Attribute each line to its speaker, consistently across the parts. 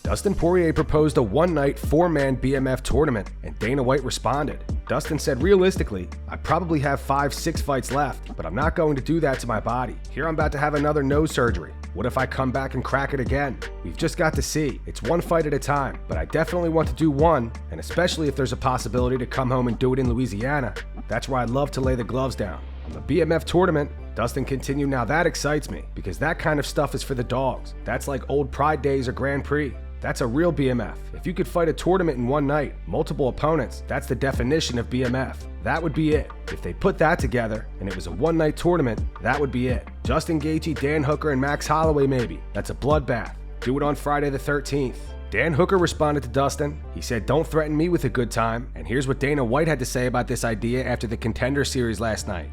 Speaker 1: Dustin Poirier proposed a one-night, four-man BMF tournament, and Dana White responded. Dustin said, realistically, I probably have 5-6 fights left, but I'm not going to do that to my body. Here I'm about to have another nose surgery. What if I come back and crack it again? We've just got to see. It's one fight at a time, but I definitely want to do one, and especially if there's a possibility to come home and do it in Louisiana. That's where I'd love to lay the gloves down. On the BMF tournament, Dustin continued, now that excites me, because that kind of stuff is for the dogs. That's like old Pride days or Grand Prix. That's a real BMF. If you could fight a tournament in one night, multiple opponents, that's the definition of BMF. That would be it. If they put that together, and it was a one-night tournament, that would be it. Justin Gaethje, Dan Hooker, and Max Holloway maybe. That's a bloodbath. Do it on Friday the 13th. Dan Hooker responded to Dustin. He said, don't threaten me with a good time. And here's what Dana White had to say about this idea after the Contender Series last night.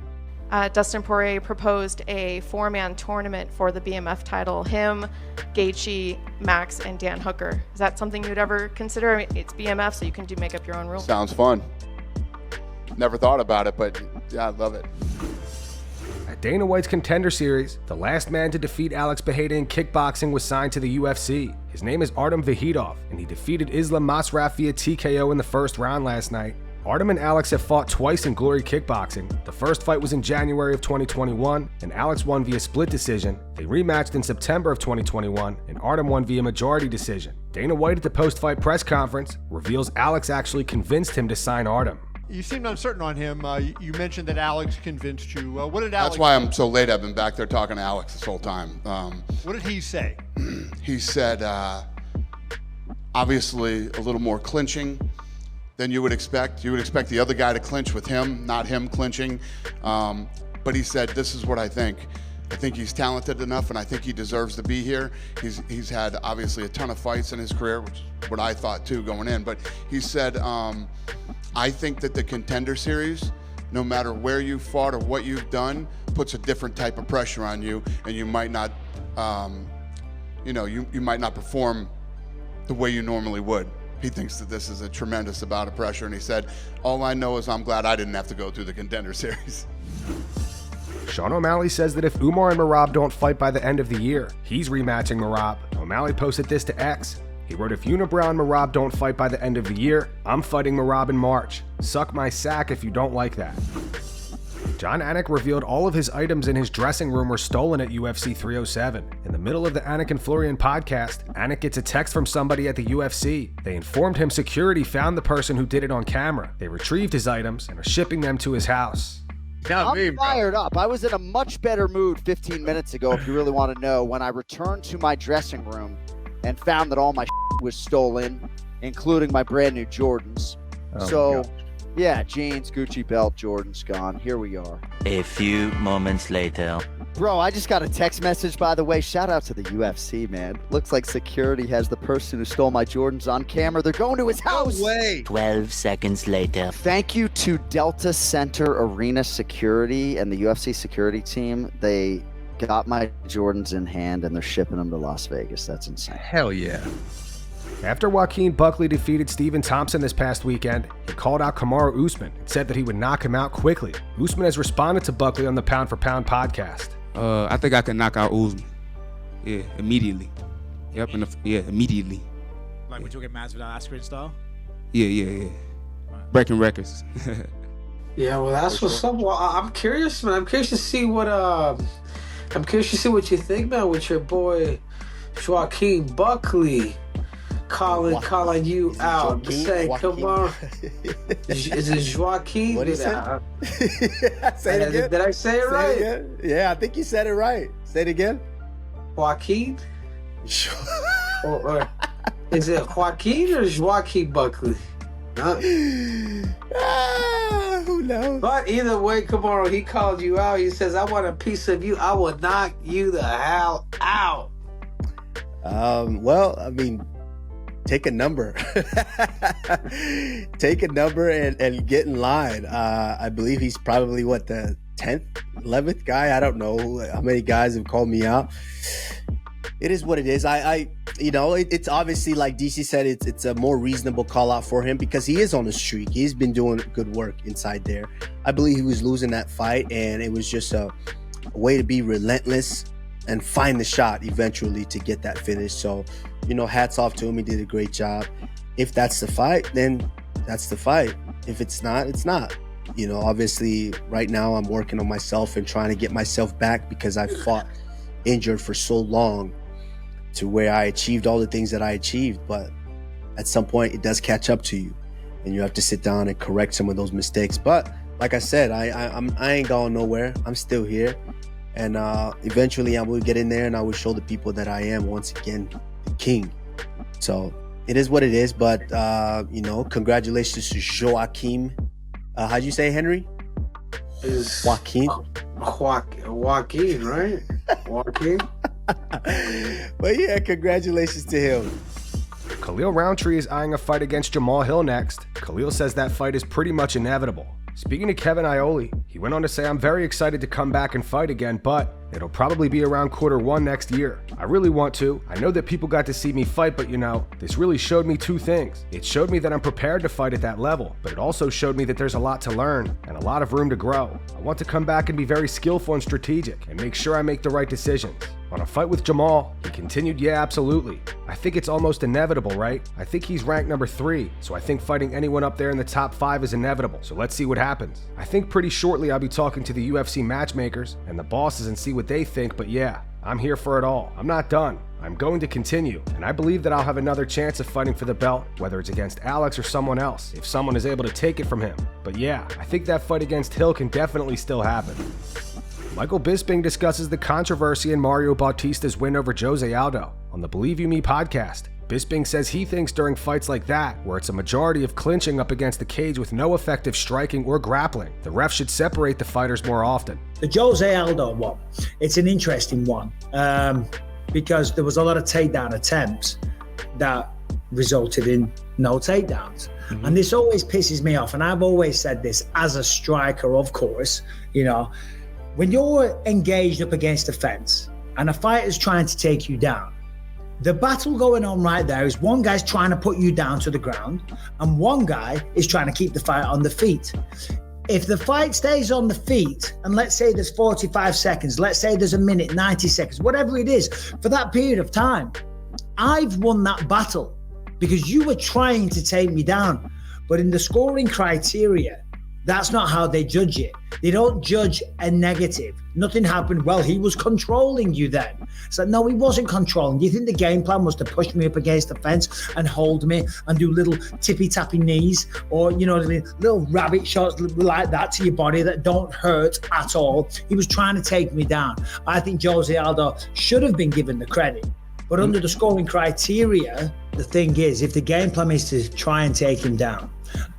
Speaker 2: Dustin Poirier proposed a four-man tournament for the BMF title. Him, Gaethje, Max, and Dan Hooker. Is that something you'd ever consider? I mean, it's BMF, so you can make up your own rules.
Speaker 3: Sounds fun. Never thought about it, but yeah, I love it.
Speaker 1: At Dana White's Contender Series, the last man to defeat Alex Pereira in kickboxing was signed to the UFC. His name is Artem Vahidov, and he defeated Islam Masraf via TKO in the first round last night. Artem and Alex have fought twice in Glory Kickboxing. The first fight was in January of 2021, and Alex won via split decision. They rematched in September of 2021, and Artem won via majority decision. Dana White at the post-fight press conference reveals Alex actually convinced him to sign Artem.
Speaker 4: You seemed uncertain on him. You mentioned that Alex convinced you. What did Alex
Speaker 3: That's why I'm so late. I've been back there talking to Alex this whole time.
Speaker 4: What did he say?
Speaker 3: He said, obviously, a little more clinching than you would expect. You would expect the other guy to clinch with him, not him clinching. But he said, this is what I think. I think he's talented enough, and I think he deserves to be here. He's had, obviously, a ton of fights in his career, which is what I thought, too, going in. But he said, I think that the Contender Series, no matter where you fought or what you've done, puts a different type of pressure on you, and you might not, you might not perform the way you normally would. He thinks that this is a tremendous amount of pressure, and he said, all I know is I'm glad I didn't have to go through the Contender Series.
Speaker 1: Sean O'Malley says that if Umar and Merab don't fight by the end of the year, he's rematching Merab. O'Malley posted this to X. He wrote, if Unibrow and Merab don't fight by the end of the year, I'm fighting Merab in March. Suck my sack if you don't like that. Jon Anik revealed all of his items in his dressing room were stolen at UFC 307. In the middle of the Anik and Florian podcast, Anik gets a text from somebody at the UFC. They informed him security found the person who did it on camera. They retrieved his items and are shipping them to his house.
Speaker 5: I'm fired up. I was in a much better mood 15 minutes ago, if you really want to know, when I returned to my dressing room and found that all my was stolen, including my brand new Jordans. Yeah, jeans, Gucci belt, Jordans gone. Here we are.
Speaker 6: A few moments later.
Speaker 5: Bro, I just got a text message, by the way. Shout out to the UFC, man. Looks like security has the person who stole my Jordans on camera. They're going to his house.
Speaker 4: No way.
Speaker 6: 12 seconds later.
Speaker 5: Thank you to Delta Center Arena Security and the UFC security team. They got my Jordans in hand, and they're shipping them to Las Vegas. That's insane.
Speaker 7: Hell yeah.
Speaker 1: After Joaquin Buckley defeated Stephen Thompson this past weekend, he called out Kamaru Usman and said that he would knock him out quickly. Usman has responded to Buckley on the Pound for Pound podcast.
Speaker 8: I think I can knock out Usman. Yeah, immediately. Yep, immediately.
Speaker 9: Like, would you get Masvidal Askren style?
Speaker 8: Yeah. Breaking records.
Speaker 10: Yeah, well, that's what's up. Well, I'm curious, man. I'm curious to see what you think, man, with your boy Joaquin Buckley calling you out. Saying, come on. Is it Joaquin?
Speaker 11: What did he say? Say it again.
Speaker 10: Did I say it right?
Speaker 11: Yeah, I think you said it right. Say it again.
Speaker 10: Joaquin? or is it Joaquin or Joaquin Buckley?
Speaker 11: Who knows?
Speaker 10: But either way, Kamaru, he called you out. He says, I want a piece of you. I will knock you the hell out.
Speaker 11: Well, I mean, take a number. Take a number and get in line. I believe he's probably, the 10th, 11th guy? I don't know how many guys have called me out. It is what it is. It's obviously, like DC said, it's a more reasonable call out for him because he is on a streak. He's been doing good work inside there. I believe he was losing that fight, and it was just a way to be relentless and find the shot eventually to get that finish. So, hats off to him. He did a great job. If that's the fight, then that's the fight. If it's not, it's not. Obviously right now I'm working on myself and trying to get myself back because I fought injured for so long to where I achieved all the things that I achieved. But at some point it does catch up to you and you have to sit down and correct some of those mistakes. But like I said, I ain't going nowhere. I'm still here. And eventually I will get in there and I will show the people that I am once again the king. So it is what it is. But, congratulations to Joaquin. How'd you say, Henry? Joaquin?
Speaker 10: Joaquin, right? Joaquin?
Speaker 11: But yeah, congratulations to him.
Speaker 1: Khalil Rountree is eyeing a fight against Jamahal Hill next. Khalil says that fight is pretty much inevitable. Speaking to Kevin Iole, he went on to say, "I'm very excited to come back and fight again, but it'll probably be around Q1 next year. I really want to. I know that people got to see me fight, but this really showed me two things. It showed me that I'm prepared to fight at that level, but it also showed me that there's a lot to learn and a lot of room to grow. I want to come back and be very skillful and strategic and make sure I make the right decisions." On a fight with Jamahal, he continued, "Yeah, absolutely. I think it's almost inevitable, right? I think he's ranked number 3, so I think fighting anyone up there in the top 5 is inevitable, so let's see what happens. I think pretty shortly I'll be talking to the UFC matchmakers and the bosses and see what they think, but yeah, I'm here for it all. I'm not done. I'm going to continue, and I believe that I'll have another chance of fighting for the belt, whether it's against Alex or someone else, if someone is able to take it from him. But yeah, I think that fight against Hill can definitely still happen." Michael Bisping discusses the controversy in Mario Bautista's win over Jose Aldo on the Believe You Me podcast. Bisping says he thinks during fights like that, where it's a majority of clinching up against the cage with no effective striking or grappling, the ref should separate the fighters more often.
Speaker 7: The Jose Aldo one, it's an interesting one because there was a lot of takedown attempts that resulted in no takedowns. Mm-hmm. And this always pisses me off. And I've always said this as a striker, of course, when you're engaged up against a fence and a fighter's trying to take you down, the battle going on right there is one guy's trying to put you down to the ground and one guy is trying to keep the fight on the feet. If the fight stays on the feet, and let's say there's 45 seconds, let's say there's a minute, 90 seconds, whatever it is, for that period of time, I've won that battle because you were trying to take me down. But in the scoring criteria, that's not how they judge it. They don't judge a negative. Nothing happened. Well, he was controlling you then. So no, he wasn't controlling. Do you think the game plan was to push me up against the fence and hold me and do little tippy-tappy knees or, little rabbit shots like that to your body that don't hurt at all? He was trying to take me down. I think Jose Aldo should have been given the credit. But under the scoring criteria, the thing is, if the game plan is to try and take him down,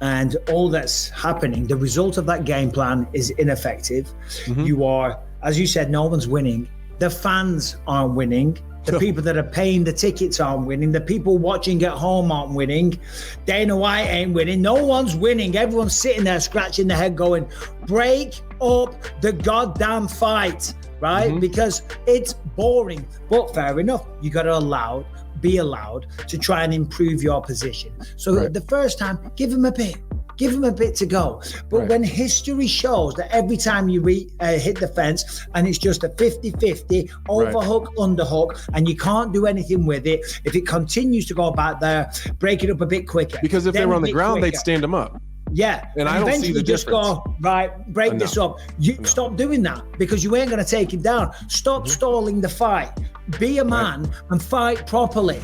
Speaker 7: and all that's happening, the result of that game plan is ineffective. Mm-hmm. You are, as you said, no one's winning. The fans aren't winning. The people that are paying the tickets aren't winning. The people watching at home aren't winning. Dana White ain't winning. No one's winning. Everyone's sitting there scratching their head going, break up the goddamn fight, right? Mm-hmm. Because it's boring. But fair enough. You got to be allowed to try and improve your position. So the first time, give him a bit to go. But when history shows that every time you hit the fence and it's just a 50-50 overhook, underhook, and you can't do anything with it, if it continues to go back there, break it up a bit quicker.
Speaker 12: Because if they were on the ground, they'd stand them up.
Speaker 7: Yeah,
Speaker 12: and I don't see the
Speaker 7: just
Speaker 12: difference.
Speaker 7: Go, break this up. Stop doing that because you ain't going to take him down. Stop stalling the fight. Be a man and fight properly.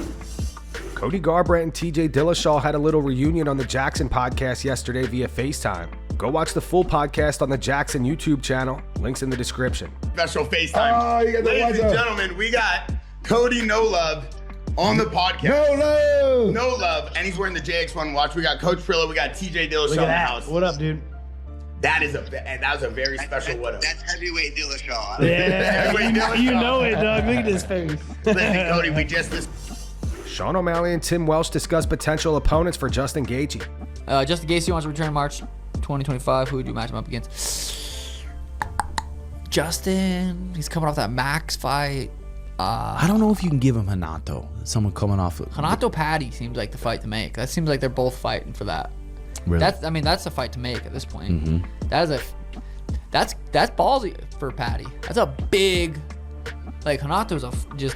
Speaker 1: Cody Garbrandt and TJ Dillashaw had a little reunion on the Jackson podcast yesterday via FaceTime. Go watch the full podcast on the Jackson YouTube channel. Links in the description.
Speaker 13: Special FaceTime. Ladies and gentlemen, we got Cody No Love on the podcast. No love. And he's wearing the JX1 watch. We got Coach Frillo. We got TJ Dillashaw in the house.
Speaker 14: What up, dude?
Speaker 13: That was a very special what up.
Speaker 15: That's heavyweight Dillashaw.
Speaker 14: Yeah, you know it, dog. Look at his face.
Speaker 13: Listen, Cody,
Speaker 1: Sean O'Malley and Tim Welsh discuss potential opponents for Justin Gaethje.
Speaker 16: Justin Gaethje wants to return in March 2025. Who would you match him up against? Justin. He's coming off that Max fight.
Speaker 17: I don't know if you can give him Hanato. Someone coming off of
Speaker 16: Hanato Patty seems like the fight to make. That seems like they're both fighting for that.
Speaker 17: Really?
Speaker 16: That's a fight to make at this point.
Speaker 17: Mm-hmm.
Speaker 16: That's ballsy for Patty. That's a big Like Hanato's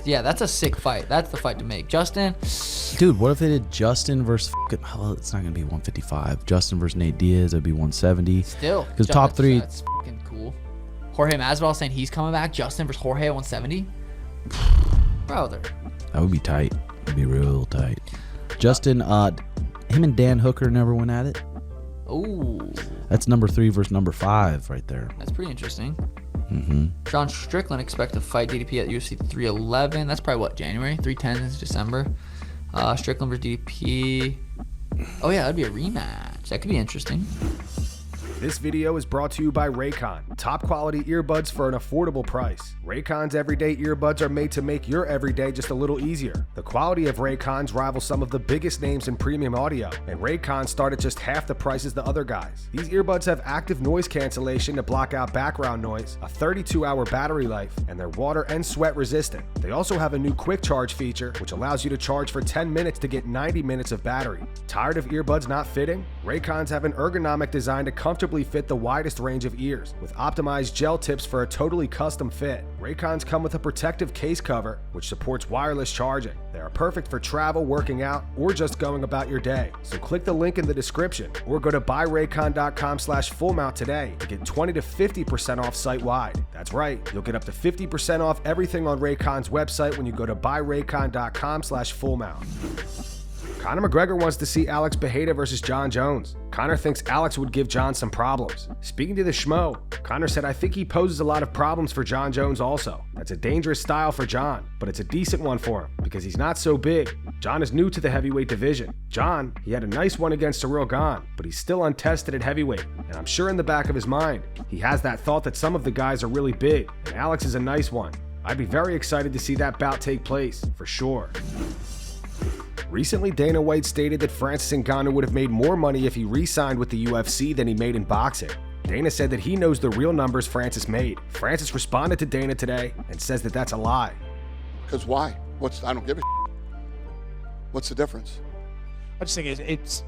Speaker 16: that's a sick fight. That's the fight to make. Justin,
Speaker 17: dude, what if they did Justin versus well, it's not gonna be 155. Justin versus Nate Diaz, it'd be 170.
Speaker 16: Still,
Speaker 17: because top three.
Speaker 16: That's fucking cool. Jorge Masvidal saying he's coming back. Justin versus Jorge at 170. Brother,
Speaker 17: that would be tight. It'd be real tight. Justin, him and Dan Hooker never went at it.
Speaker 16: Ooh,
Speaker 17: that's number 3 versus number 5 right there.
Speaker 16: That's pretty interesting.
Speaker 17: Mm-hmm.
Speaker 16: John Strickland expect to fight DDP at UFC 311. That's probably what, January? 310 is December. Strickland versus DDP. Oh yeah, that'd be a rematch. That could be interesting.
Speaker 1: This video is brought to you by Raycon, top quality earbuds for an affordable price. Raycon's everyday earbuds are made to make your everyday just a little easier. The quality of Raycons rivals some of the biggest names in premium audio, and Raycon start at just half the price as the other guys. These earbuds have active noise cancellation to block out background noise, a 32-hour battery life, and they're water and sweat resistant. They also have a new quick charge feature, which allows you to charge for 10 minutes to get 90 minutes of battery. Tired of earbuds not fitting? Raycons have an ergonomic design to comfortably fit the widest range of ears, with optimized gel tips for a totally custom fit. Raycons come with a protective case cover, which supports wireless charging. They are perfect for travel, working out, or just going about your day. So click the link in the description, or go to buyraycon.com/fullmount today to get 20 to 50% off site-wide. That's right, you'll get up to 50% off everything on Raycon's website when you go to buyraycon.com/fullmount. Conor McGregor wants to see Alex Pereira versus Jon Jones. Conor thinks Alex would give Jon some problems. Speaking to the Schmo, Conor said, "I think he poses a lot of problems for Jon Jones also. That's a dangerous style for Jon, but it's a decent one for him because he's not so big. Jon is new to the heavyweight division. Jon, he had a nice one against Cyril Gane, but he's still untested at heavyweight, and I'm sure in the back of his mind, he has that thought that some of the guys are really big, and Alex is a nice one. I'd be very excited to see that bout take place, for sure." Recently, Dana White stated that Francis Ngannou would have made more money if he re-signed with the UFC than he made in boxing. Dana said that he knows the real numbers Francis made. Francis responded to Dana today and says that that's a lie.
Speaker 3: Because why? I don't give a What's the difference?
Speaker 14: I just think it's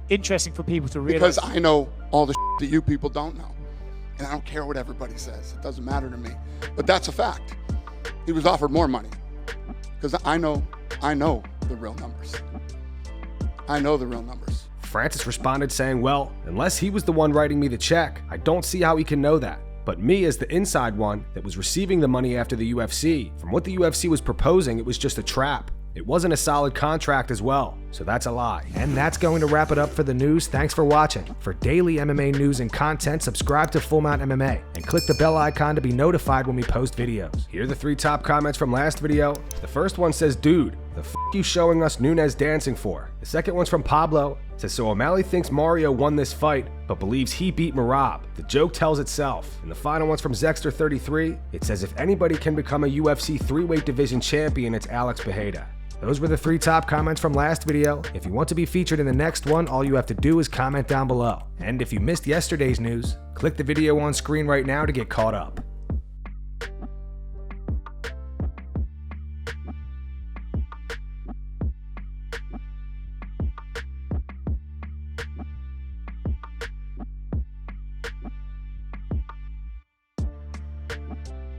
Speaker 14: interesting for people to realize.
Speaker 3: Because I know all the that you people don't know. And I don't care what everybody says. It doesn't matter to me. But that's a fact. He was offered more money. Because I know the real numbers. I know the real numbers.
Speaker 1: Francis responded saying, "Well, unless he was the one writing me the check, I don't see how he can know that. But me as the inside one that was receiving the money after the UFC, from what the UFC was proposing, it was just a trap. It wasn't a solid contract as well, so that's a lie." And that's going to wrap it up for the news. Thanks for watching. For daily MMA news and content, subscribe to Full Mount MMA and click the bell icon to be notified when we post videos. Here are the 3 top comments from last video. The first one says, "Dude, the f*** you showing us Nunes dancing for?" The second one's from Pablo. It says, "So O'Malley thinks Mario won this fight, but believes he beat Merab. The joke tells itself." And the final one's from Zexter33. It says, "If anybody can become a UFC 3-weight division champion, it's Alex Pereira." Those were the 3 top comments from last video. If you want to be featured in the next one, all you have to do is comment down below. And if you missed yesterday's news, click the video on screen right now to get caught up.